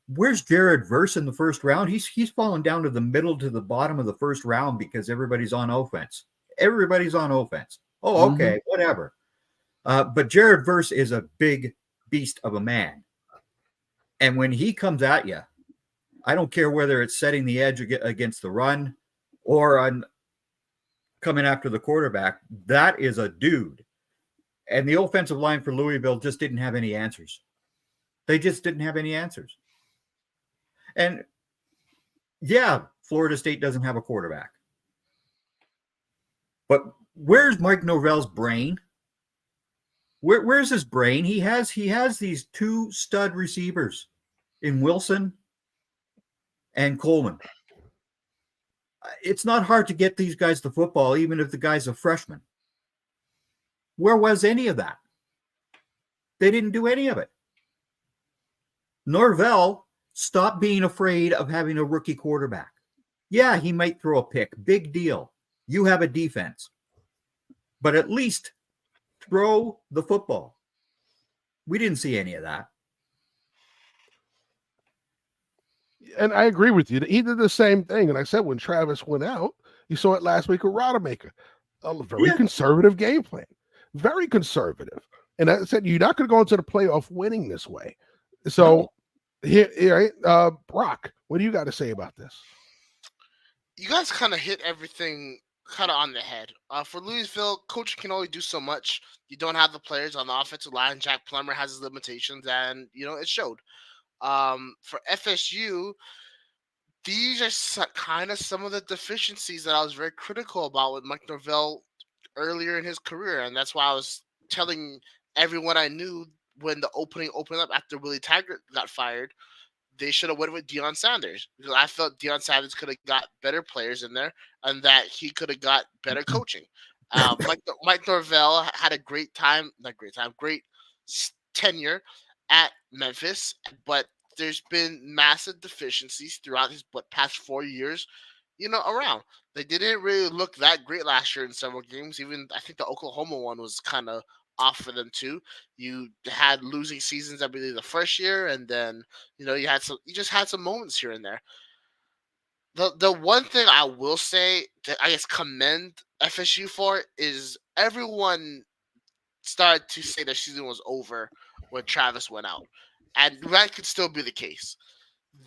Speaker 3: Where's Jared Verse in the first round? He's fallen down to the middle to the bottom of the first round because everybody's on offense. Everybody's on offense. Oh, okay, whatever. But Jared Verse is a big beast of a man. And when he comes at you, I don't care whether it's setting the edge against the run or on coming after the quarterback. That is a dude. And the offensive line for Louisville just didn't have any answers. They just didn't have any answers. And yeah, Florida State doesn't have a quarterback. But where's Mike Norvell's brain? Where's his brain? He has these 2 stud receivers in Wilson and Coleman. It's not hard to get these guys the football, even if the guy's a freshman. Where was any of that? They didn't do any of it. Norvell stopped being afraid of having a rookie quarterback. Yeah, he might throw a pick. Big deal. You have a defense. But at least throw the football. We didn't see any of that.
Speaker 2: And I agree with you. He did the same thing. And I said when Travis went out, you saw it last week with Rodemaker. A very conservative game plan. Very conservative. And I said, you're not going to go into the playoff winning this way. So, here, Brock, what do you got to say about this?
Speaker 4: You guys kind of hit everything kind of on the head. For Louisville, coach can only do so much. You don't have the players on the offensive line. Jack Plummer has his limitations, and, it showed. For FSU, these are kind of some of the deficiencies that I was very critical about with Mike Norvell earlier in his career, and that's why I was telling everyone I knew when the opening opened up after Willie Taggart got fired, they should have went with Deion Sanders because I felt Deion Sanders could have got better players in there and that he could have got better coaching. Mike Norvell had a great tenure at Memphis, but there's been massive deficiencies throughout his past 4 years, around. They didn't really look that great last year in several games. Even I think the Oklahoma one was kind of off for them too. You had losing seasons, I believe, the first year, and then you just had some moments here and there. The one thing I will say that I guess commend FSU for is everyone started to say the season was over when Travis went out, and that could still be the case.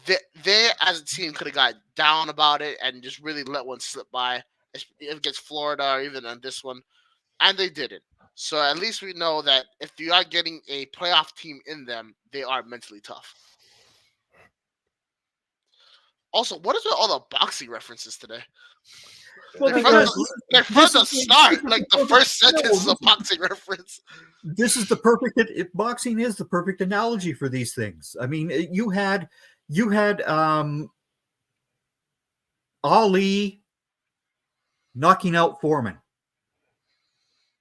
Speaker 4: They as a team could have got down about it and just really let one slip by against Florida or even on this one, and they didn't. So at least we know that if you are getting a playoff team in them, they are mentally tough. Also, what is with all the boxing references today?
Speaker 3: Well,
Speaker 4: they're from the start. Like the first sentence is a boxing reference.
Speaker 3: This is the perfect. Boxing is the perfect analogy for these things. I mean, you had Ali knocking out Foreman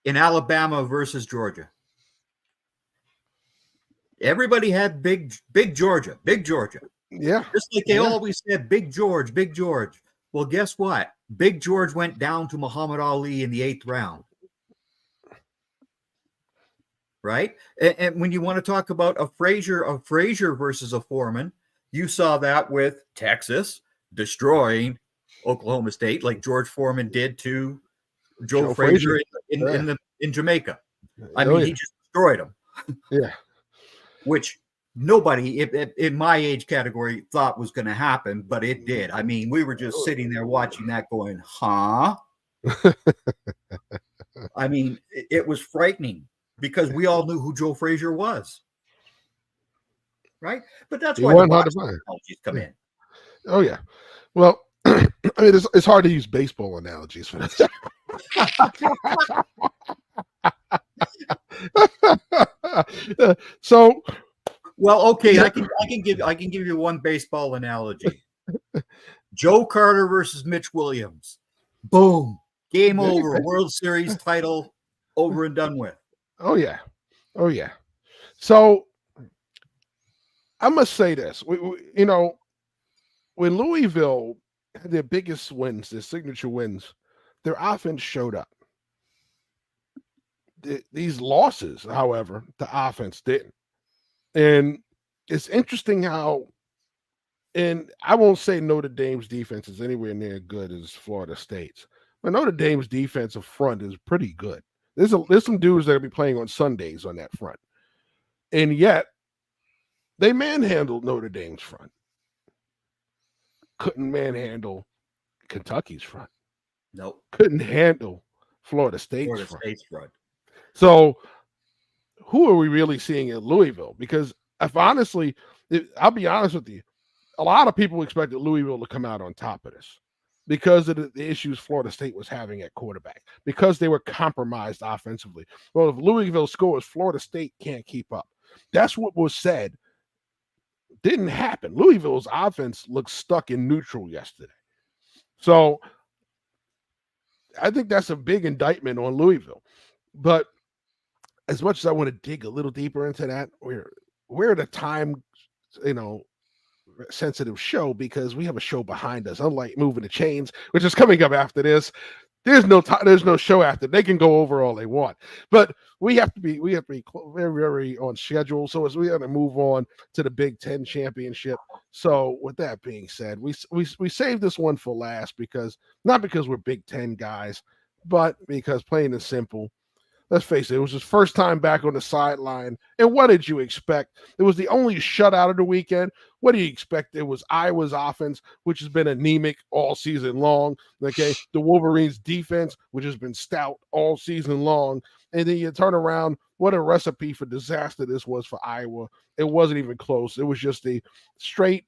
Speaker 3: in Alabama versus Georgia. Everybody had big Georgia, big Georgia.
Speaker 2: Yeah.
Speaker 3: Just like they always said, Big George, Big George. Well, guess what? Big George went down to Muhammad Ali in the 8th round. Right? And when you want to talk about a Frazier versus a Foreman, you saw that with Texas destroying Oklahoma State, like George Foreman did to Joe Frazier in Jamaica. I mean, he just destroyed him.
Speaker 2: Yeah.
Speaker 3: Which nobody in my age category thought was going to happen, but it did. I mean, we were just sitting there watching that going, huh? I mean, it was frightening because we all knew who Joe Frazier was. Right? But that's why the boxing analogies come in.
Speaker 2: Oh, yeah. Well, I mean, it's hard to use baseball analogies for this. So,
Speaker 3: well, okay, I can give you one baseball analogy. Joe Carter versus Mitch Williams. Boom. Game over. World Series title over and done with.
Speaker 2: Oh yeah. Oh yeah. So I must say this. You know, when Louisville had their biggest wins, their signature wins, their offense showed up. These losses, however, the offense didn't. And it's interesting how, and I won't say Notre Dame's defense is anywhere near good as Florida State's, but Notre Dame's defensive front is pretty good. There's some dudes that will be playing on Sundays on that front. And yet, they manhandled Notre Dame's front. Couldn't manhandle Kentucky's front.
Speaker 3: Nope.
Speaker 2: Couldn't handle Florida State's front. So, who are we really seeing at Louisville? Because I'll be honest with you, a lot of people expected Louisville to come out on top of this because of the issues Florida State was having at quarterback, because they were compromised offensively. Well, if Louisville scores, Florida State can't keep up. That's what was said. Didn't happen. Louisville's offense looked stuck in neutral yesterday. So I think that's a big indictment on Louisville. But as much as I want to dig a little deeper into that, we're at a time, sensitive show because we have a show behind us. Unlike Moving the Chains, which is coming up after this, there's no show after. They can go over all they want, but we have to be very, very on schedule. So as we have to move on to the Big Ten championship. So with that being said, we saved this one for last not because we're Big Ten guys, but because plain and simple. Let's face it was his first time back on the sideline. And what did you expect? It was the only shutout of the weekend. What do you expect? It was Iowa's offense, which has been anemic all season long. Okay. The Wolverines' defense, which has been stout all season long. And then you turn around. What a recipe for disaster this was for Iowa. It wasn't even close. It was just a straight,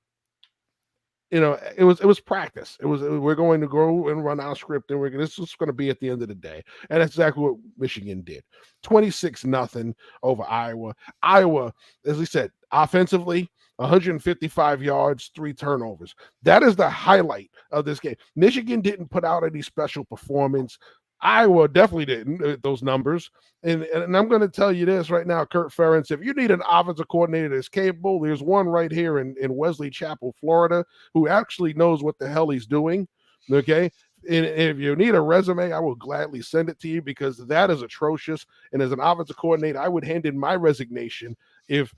Speaker 2: it was practice. We're going to go and run our script, and this is going to be at the end of the day. And that's exactly what Michigan did. 26-0 over Iowa. Iowa, as we said, offensively, 155 yards, 3 turnovers. That is the highlight of this game. Michigan didn't put out any special performance. Iowa definitely didn't, those numbers. And I'm going to tell you this right now, Kurt Ferentz, if you need an offensive coordinator that's capable, there's one right here in Wesley Chapel, Florida, who actually knows what the hell he's doing, okay? And if you need a resume, I will gladly send it to you because that is atrocious. And as an offensive coordinator, I would hand in my resignation if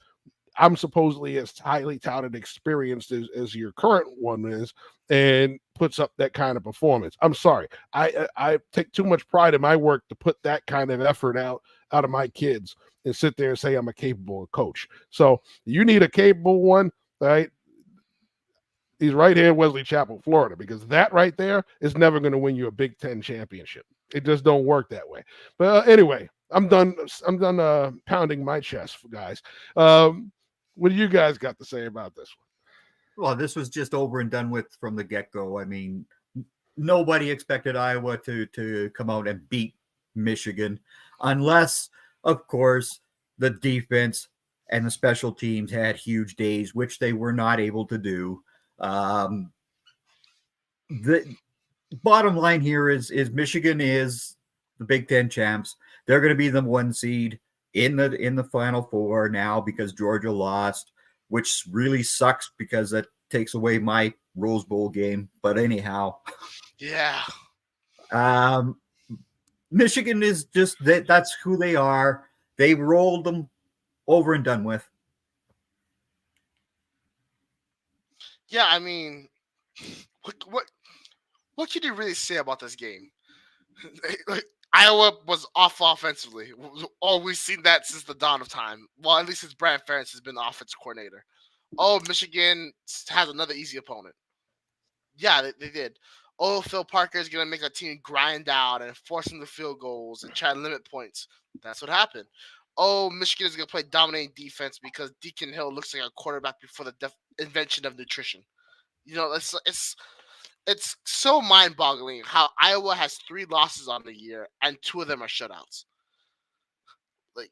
Speaker 2: I'm supposedly as highly touted, experienced as your current one is, and puts up that kind of performance. I'm sorry. I take too much pride in my work to put that kind of effort out of my kids and sit there and say I'm a capable coach. So you need a capable one, right? He's right here in Wesley Chapel, Florida, because that right there is never going to win you a Big Ten championship. It just don't work that way. But anyway, I'm done pounding my chest, guys. What do you guys got to say about this one?
Speaker 3: Well, this was just over and done with from the get-go. I mean, nobody expected Iowa to come out and beat Michigan unless, of course, the defense and the special teams had huge days, which they were not able to do. bottom line here is Michigan is the Big Ten champs. They're going to be the 1 seed in the Final Four now because Georgia lost, which really sucks because that takes away my Rose Bowl game. But anyhow,
Speaker 4: Yeah.
Speaker 3: Michigan is just that's who they are. They rolled them over and done with.
Speaker 4: Yeah, I mean, what can you really say about this game? Like, Iowa was off offensively. Oh, we've seen that since the dawn of time. Well, at least since Brad Ferentz has been the offensive coordinator. Oh, Michigan has another easy opponent. Yeah, they did. Oh, Phil Parker is going to make a team grind out and force them to field goals and try to limit points. That's what happened. Oh, Michigan is going to play dominating defense because Deacon Hill looks like a quarterback before the invention of nutrition. You know, it's so mind-boggling how Iowa has 3 losses on the year and 2 of them are shutouts. Like,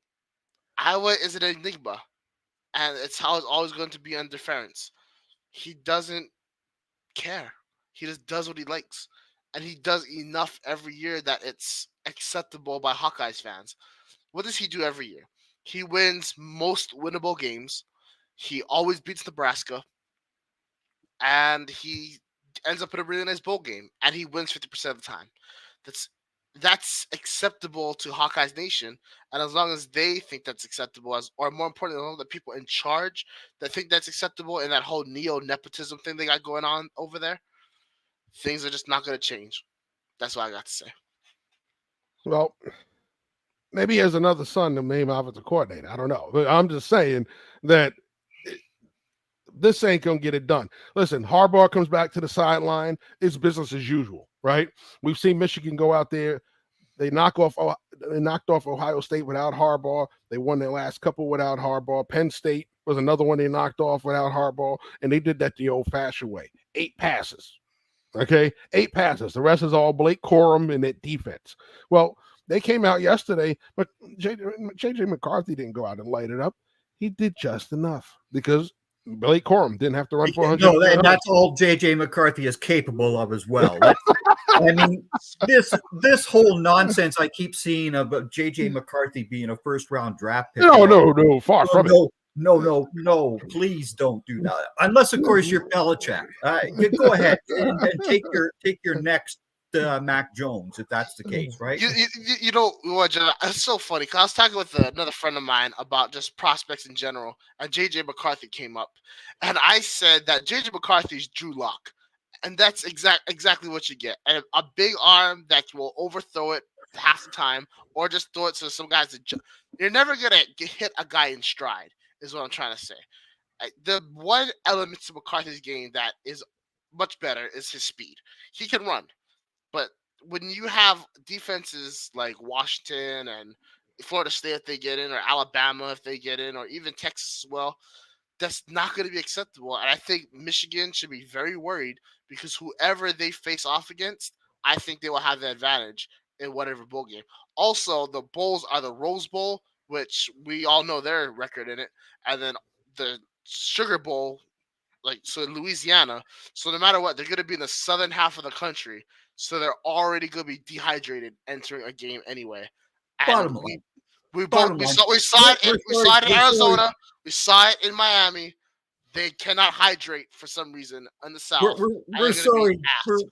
Speaker 4: Iowa is an enigma, and it's how it's always going to be under Ferentz. He doesn't care. He just does what he likes, and he does enough every year that it's acceptable by Hawkeyes fans. What does he do every year? He wins most winnable games. He always beats Nebraska, and he ends up in a really nice bowl game, and he wins 50% of the time. That's acceptable to Hawkeyes Nation, and as long as they think that's acceptable, or more importantly, the people in charge that think that's acceptable, and that whole neo-nepotism thing they got going on over there, things are just not going to change. That's what I got to say.
Speaker 2: Well, maybe he has another son to name offensive coordinator. I don't know. But I'm just saying that this ain't going to get it done. Listen, Harbaugh comes back to the sideline. It's business as usual, right? We've seen Michigan go out there. They knocked off Ohio State without Harbaugh. They won their last couple without Harbaugh. Penn State was another one they knocked off without Harbaugh, and they did that the old-fashioned way. 8 passes. Okay, 8 passes. The rest is all Blake Corum and that defense. Well, they came out yesterday, but J.J. McCarthy didn't go out and light it up. He did just enough because Blake Corum didn't have to run 400.
Speaker 3: No, and that's all J.J. McCarthy is capable of as well. I mean, this whole nonsense I keep seeing about J.J. McCarthy being a first-round draft pick.
Speaker 2: No, far from it.
Speaker 3: No, please don't do that. Unless, of course, you're Belichick. Go ahead and take your next Mac Jones, if that's the case, right?
Speaker 4: You know what, John? It's so funny because I was talking with another friend of mine about just prospects in general, and J.J. McCarthy came up, and I said that J.J. McCarthy is Drew Lock, and that's exactly what you get. And a big arm that will overthrow it half the time, or just throw it to some guys that you're never gonna hit a guy in stride. Is what I'm trying to say. The one element to McCarthy's game that is much better is his speed. He can run, but when you have defenses like Washington and Florida State if they get in, or Alabama if they get in, or even Texas as well, that's not going to be acceptable. And I think Michigan should be very worried because whoever they face off against, I think they will have the advantage in whatever bowl game. Also, the bowls are the Rose Bowl, which we all know their record in it, and then the Sugar Bowl, so in Louisiana. So no matter what, they're going to be in the southern half of the country, so they're already going to be dehydrated entering a game anyway.
Speaker 3: Bottom line.
Speaker 4: We saw it in Arizona. We saw it in Miami. They cannot hydrate for some reason in the South.
Speaker 3: We're sorry.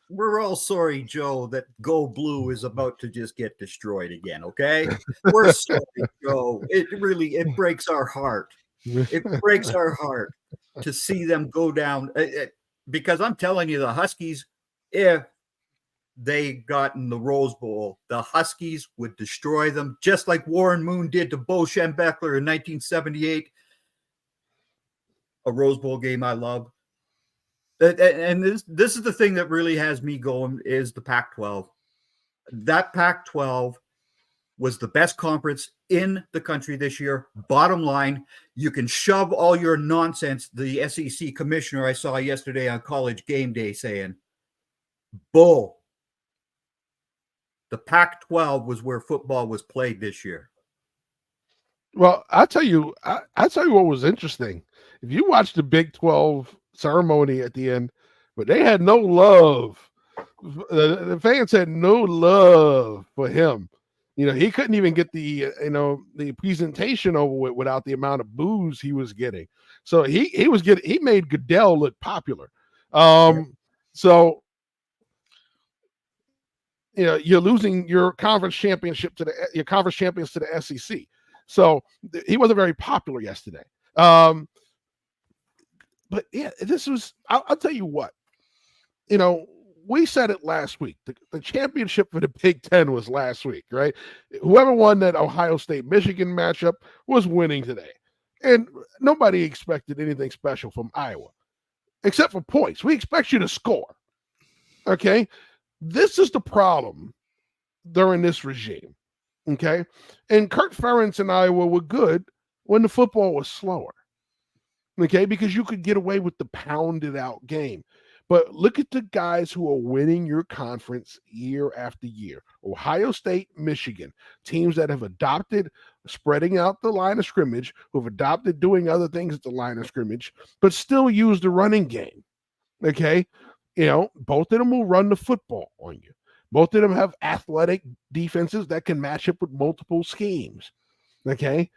Speaker 3: We're all sorry, Joe, that Go Blue is about to just get destroyed again. Okay, we're sorry, Joe. It breaks our heart. It breaks our heart to see them go down. Because I'm telling you, the Huskies, if they got in the Rose Bowl, the Huskies would destroy them, just like Warren Moon did to Bo Schembechler in 1978. A Rose Bowl game I love. And this is the thing that really has me going is the Pac-12. That Pac-12 was the best conference in the country this year. Bottom line, you can shove all your nonsense. The SEC commissioner I saw yesterday on College Game Day saying, bull. The Pac-12 was where football was played this year.
Speaker 2: Well, I'll tell you what was interesting. If you watch the Big 12 ceremony at the end, but they had no love The fans had no love for him. He couldn't even get the presentation over with without the amount of boos he was getting. So he made Goodell look popular. So you're losing your conference championship to your conference champions to the SEC. So he wasn't very popular yesterday. But yeah, I'll tell you what, we said it last week. The championship for the Big Ten was last week, right? Whoever won that Ohio State-Michigan matchup was winning today. And nobody expected anything special from Iowa, except for points. We expect you to score. Okay? This is the problem during this regime. Okay? And Kurt Ferentz and Iowa were good when the football was slower. Okay? Because you could get away with the pounded out game. But look at the guys who are winning your conference year after year. Ohio State, Michigan, teams that have adopted spreading out the line of scrimmage, who have adopted doing other things at the line of scrimmage, but still use the running game. Okay? Both of them will run the football on you. Both of them have athletic defenses that can match up with multiple schemes. Okay?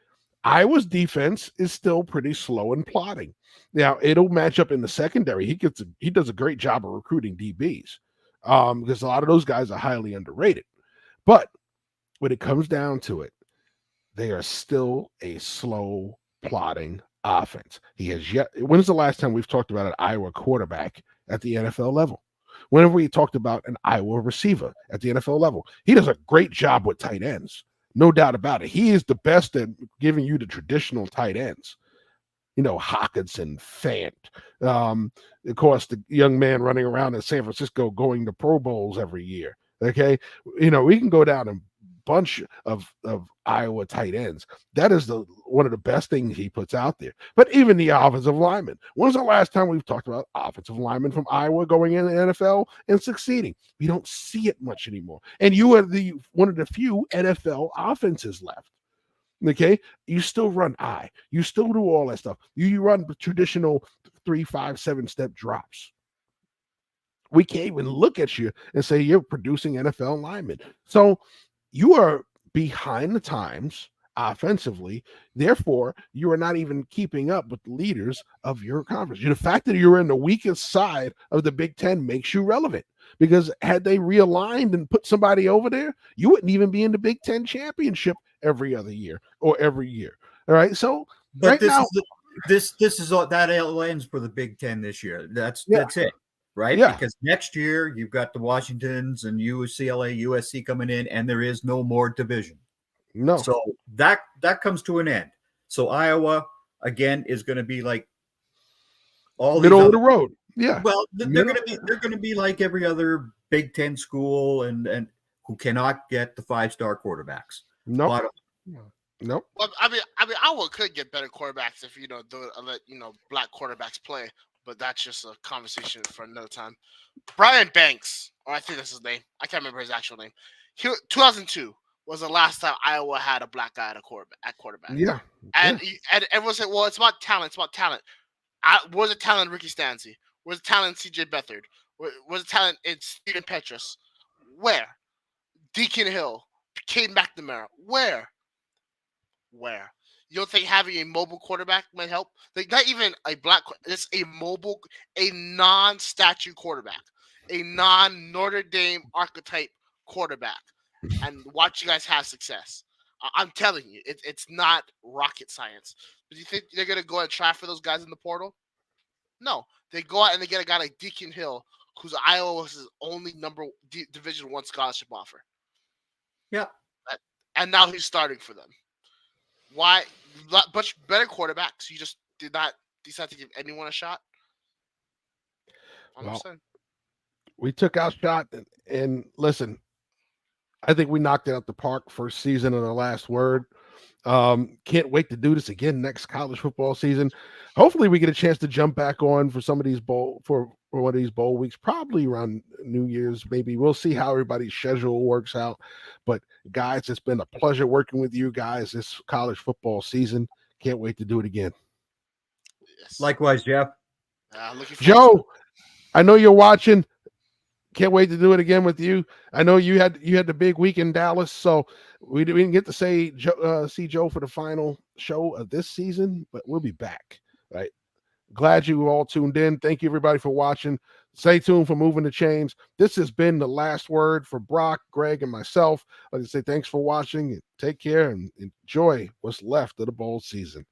Speaker 2: Iowa's defense is still pretty slow and plodding. Now, it'll match up in the secondary. He does a great job of recruiting DBs because a lot of those guys are highly underrated. But when it comes down to it, they are still a slow, plodding offense. When is the last time we've talked about an Iowa quarterback at the NFL level? Whenever we talked about an Iowa receiver at the NFL level, he does a great job with tight ends. No doubt about it. He is the best at giving you the traditional tight ends. Hawkinson, Fant. Of course, the young man running around in San Francisco going to Pro Bowls every year. Okay. We can go down a bunch of Iowa tight ends. That is one of the best things he puts out there. But even the offensive linemen. When's the last time we've talked about offensive linemen from Iowa going in the NFL and succeeding? We don't see it much anymore. And you are one of the few NFL offenses left. Okay, you still run you still do all that stuff. You run traditional 3, 5, 7-step drops. We can't even look at you and say you're producing NFL linemen. So you are behind the times offensively. Therefore, you are not even keeping up with the leaders of your conference. The fact that you're in the weakest side of the Big Ten makes you relevant. Because had they realigned and put somebody over there, you wouldn't even be in the Big Ten championship every other year or every year. All right. So,
Speaker 3: but this is all that ends for the Big Ten this year. That's it, right?
Speaker 2: Yeah.
Speaker 3: Because next year you've got the Washingtons and UCLA, USC coming in, and there is no more division.
Speaker 2: No.
Speaker 3: So that comes to an end. So Iowa again is going to be like all
Speaker 2: middle of the road. Yeah.
Speaker 3: Well, they're going to be like every other Big Ten school and who cannot get the 5-star quarterbacks.
Speaker 2: Nope. Nope.
Speaker 4: Well, I mean, Iowa could get better quarterbacks if let black quarterbacks play, but that's just a conversation for another time. Brian Banks, or I think that's his name. I can't remember his actual name. 2002 was the last time Iowa had a black guy at quarterback.
Speaker 2: Yeah.
Speaker 4: And everyone said, "Well, it's about talent. It's about talent." Where's the talent in Ricky Stanzi? Where's the talent in CJ Beathard? Where's the talent in Steven Petrus? Where? Deacon Hill, Cade McNamara. Where? You don't think having a mobile quarterback might help? Like not even a black. It's a mobile, a non-statue quarterback, a non-Notre Dame archetype quarterback, and watch you guys have success. I'm telling you, it's not rocket science. Do you think they're gonna go and try for those guys in the portal? No, they go out and they get a guy like Deacon Hill, who's Iowa's only Division I scholarship offer.
Speaker 3: Yeah,
Speaker 4: and now he's starting for them. Why? Much better quarterbacks. You just did not decide to give anyone a shot.
Speaker 2: Well, we took our shot, and listen, I think we knocked it out the park first season of the last word. Can't wait to do this again next college football season. Hopefully we get a chance to jump back on for some of these for one of these bowl weeks, probably around New Year's. Maybe we'll see how everybody's schedule works out. But guys, it's been a pleasure working with you guys this college football season. Can't wait to do it again.
Speaker 3: Yes. Likewise, Jeff.
Speaker 2: Joe, I know you're watching. Can't wait to do it again with you. I know you had the big week in Dallas, so we didn't get to see Joe for the final show of this season, but we'll be back. Right. Glad you all tuned in. Thank you everybody for watching. Stay tuned for Moving the Chains. This has been the last word for Brock, Greg, and myself. I'd like to say thanks for watching. Take care and enjoy what's left of the bowl season.